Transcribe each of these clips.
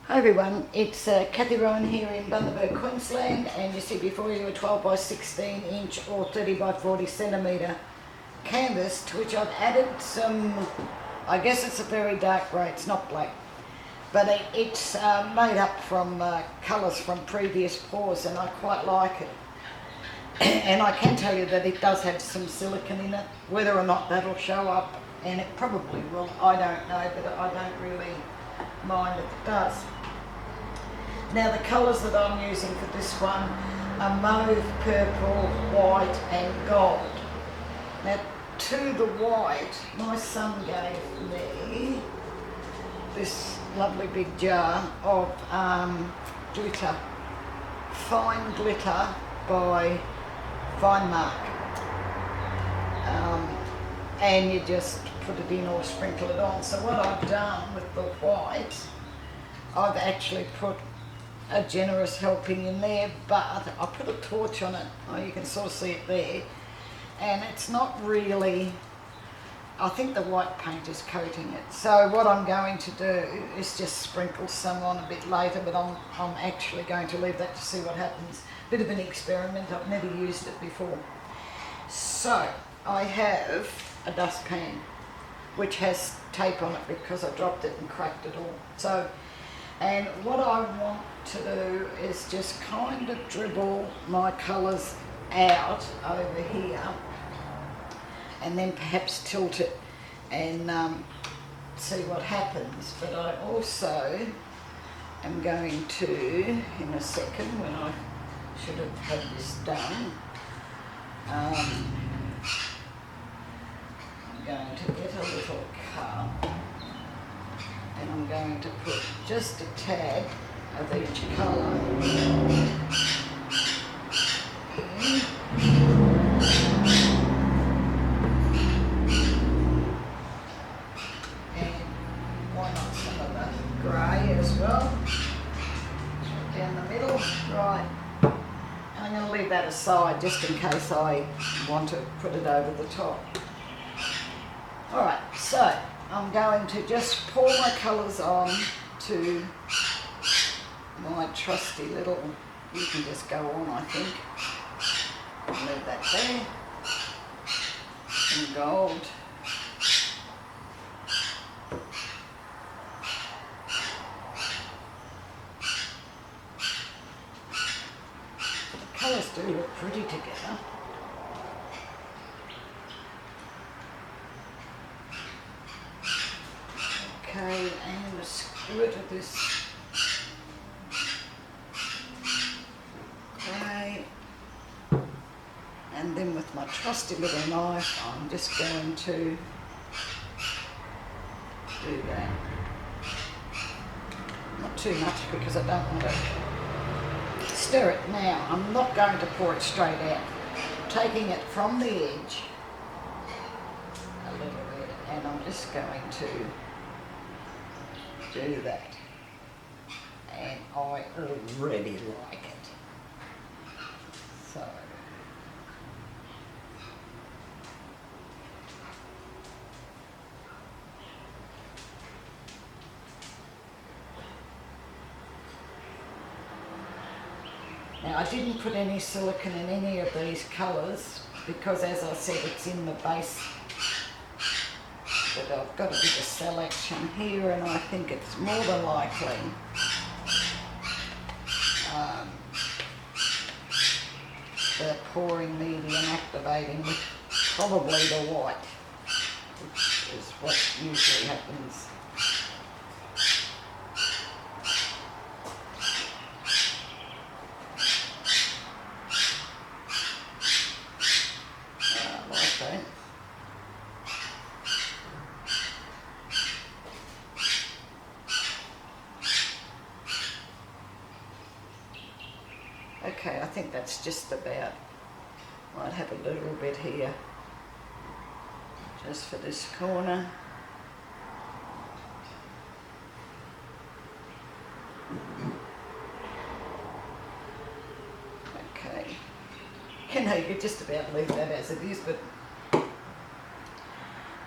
Hi everyone, it's Kathie here in Bundaberg, Queensland, and you see before you a 12 by 16 inch or 30 by 40 centimetre canvas to which I've added some, I guess it's a very dark grey, it's not black, but it's made up from colours from previous pours, and I quite like it. And I can tell you that it does have some silicone in it. Whether or not that'll show up, and it probably will, I don't know, but I don't really mind if it does. Now the colours that I'm using for this one are mauve, purple, white and gold. Now to the white, my son gave me this lovely big jar of glitter, fine glitter by Fine Mark. And you just put it in or sprinkle it on. So what I've done with the white, I've actually put a generous helping in there, but I put a torch on it. Oh, you can sort of see it there. And it's not really, I think the white paint is coating it. So what I'm going to do is just sprinkle some on a bit later, but I'm actually going to leave that to see what happens. Bit of an experiment, I've never used it before. So I have a dustpan which has tape on it because I dropped it and cracked it all. So, and what I want to do is just kind of dribble my colours out over here and then perhaps tilt it and see what happens. But I also am going to, in a second, when I should have had this done, I'm going to get a little cup and I'm going to put just a tad of each colour in. And why not some of the grey as well, down the middle, right. I'm going to leave that aside just in case I want to put it over the top. Alright, so I'm going to just pour my colours on to my trusty little, you can just go on I think, leave that there, some gold. The colours do look pretty together. Okay, and a squirt of this grey, and then with my trusty little knife I'm just going to do that. Not too much because I don't want to stir it now. I'm not going to pour it straight out. Taking it from the edge a little bit, and I'm just going to do that, and I already like it. So now I didn't put any silicone in any of these colours because, as I said, it's in the base. But I've got a bit of selection here, and I think it's more than likely the pouring medium activating with probably the white, which is what usually happens. Like that. Okay, I think that's just about, might have a little bit here, just for this corner. Okay, you know, you could just about leave that as it is, but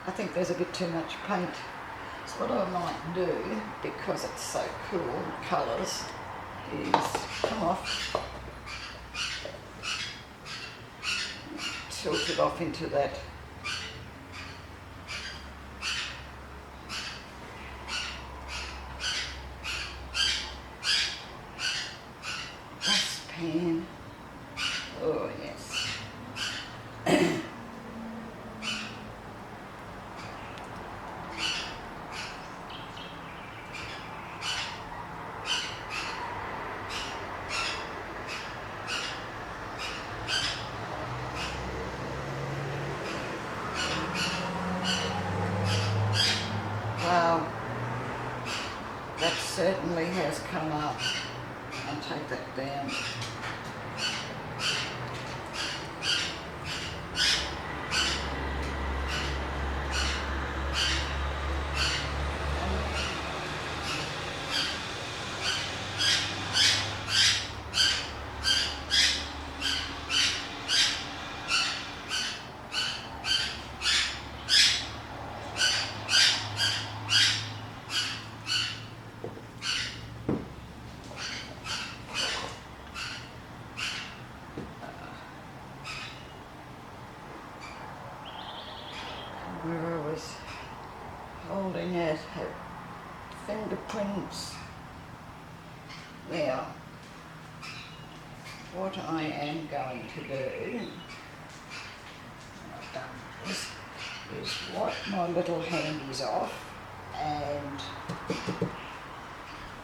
I think there's a bit too much paint. So what I might do, because it's so cool, colours, is come off, tilt it off into that dustpan. Oh yes. Wow, that certainly has come up. I'll take that down. Where I was holding it, had fingerprints. Now, what I am going to do, when I've done this, is wipe my little handies off, and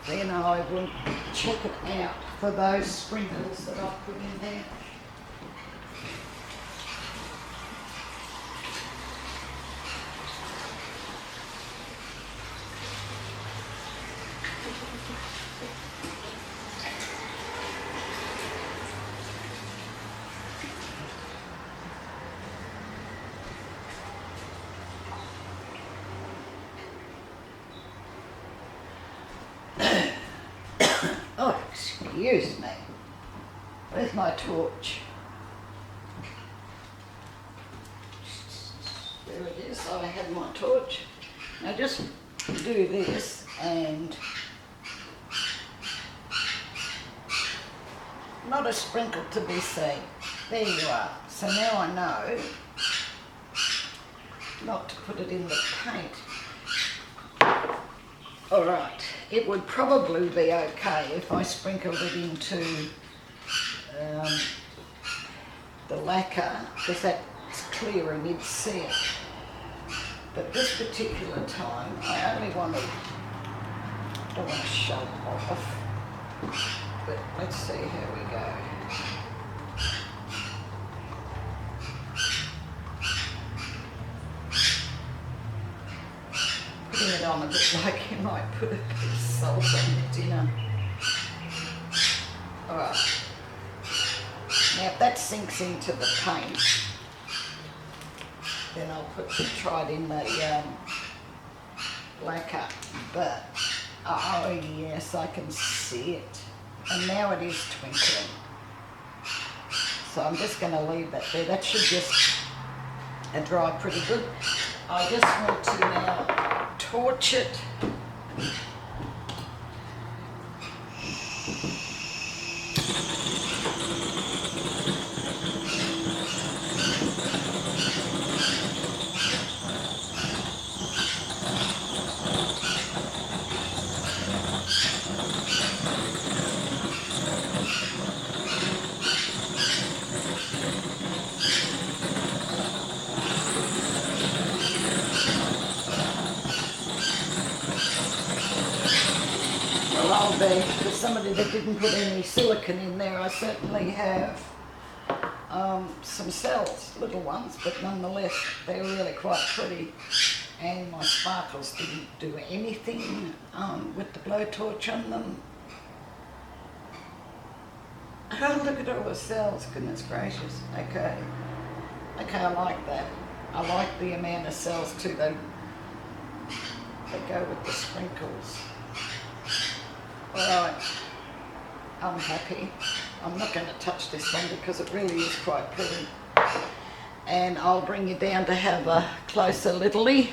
then I will check it out for those sprinkles that I've put in there. Oh, excuse me. Where's my torch? There it is. I have my torch. Now just do this and not a sprinkle to be seen. There you are. So now I know not to put it in the paint. All right. It would probably be okay if I sprinkled it into the lacquer, because that's clear and you'd see it. But this particular time, I only don't want to show it off, but let's see how we go. Putting it on a bit like you might put a bit of salt on your dinner. Alright. Now if that sinks into the paint, then I'll try it in the lacquer. But, oh yes, I can see it. And now it is twinkling. So I'm just going to leave that there. That should just dry pretty good. I just want to now torch it. For somebody that didn't put any silicone in there, I certainly have some cells, little ones, but nonetheless they're really quite pretty. And my sparkles didn't do anything with the blowtorch on them. Oh, look at all the cells, goodness gracious. Okay, I like that. I like the amount of cells too. They go with the sprinkles. Alright, I'm happy. I'm not going to touch this one because it really is quite pretty. And I'll bring you down to have a closer little-y.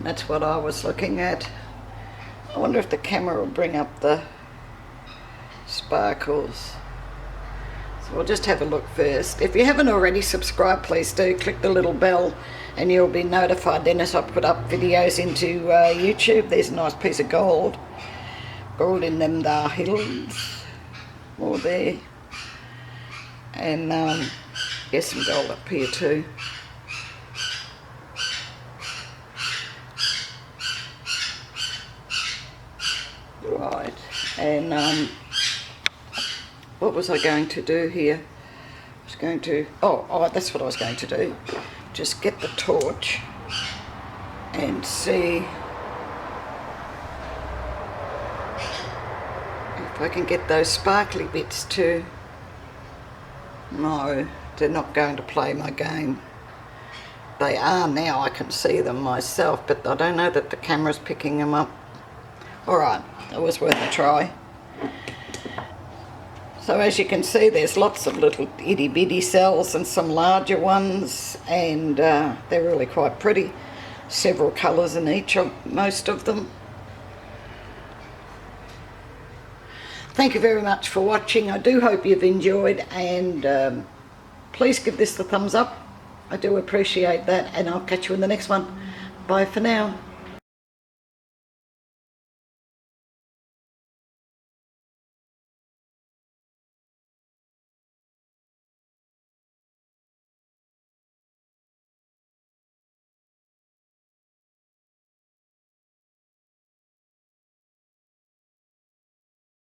That's what I was looking at. I wonder if the camera will bring up the sparkles. So we'll just have a look first. If you haven't already subscribed, please do. Click the little bell and you'll be notified then as I put up videos into YouTube. There's a nice piece of gold. Gold in them there hills. More there. And there's some gold up here too. Right, and what was I going to do here? I was going to, oh, that's what I was going to do. Just get the torch and see if I can get those sparkly bits too. No, they're not going to play my game. They are now, I can see them myself, but I don't know that the camera's picking them up. Alright, it was worth a try. So as you can see, there's lots of little itty bitty cells and some larger ones, and they're really quite pretty. Several colours in each of most of them. Thank you very much for watching. I do hope you've enjoyed, and please give this the thumbs up. I do appreciate that, and I'll catch you in the next one. Bye for now.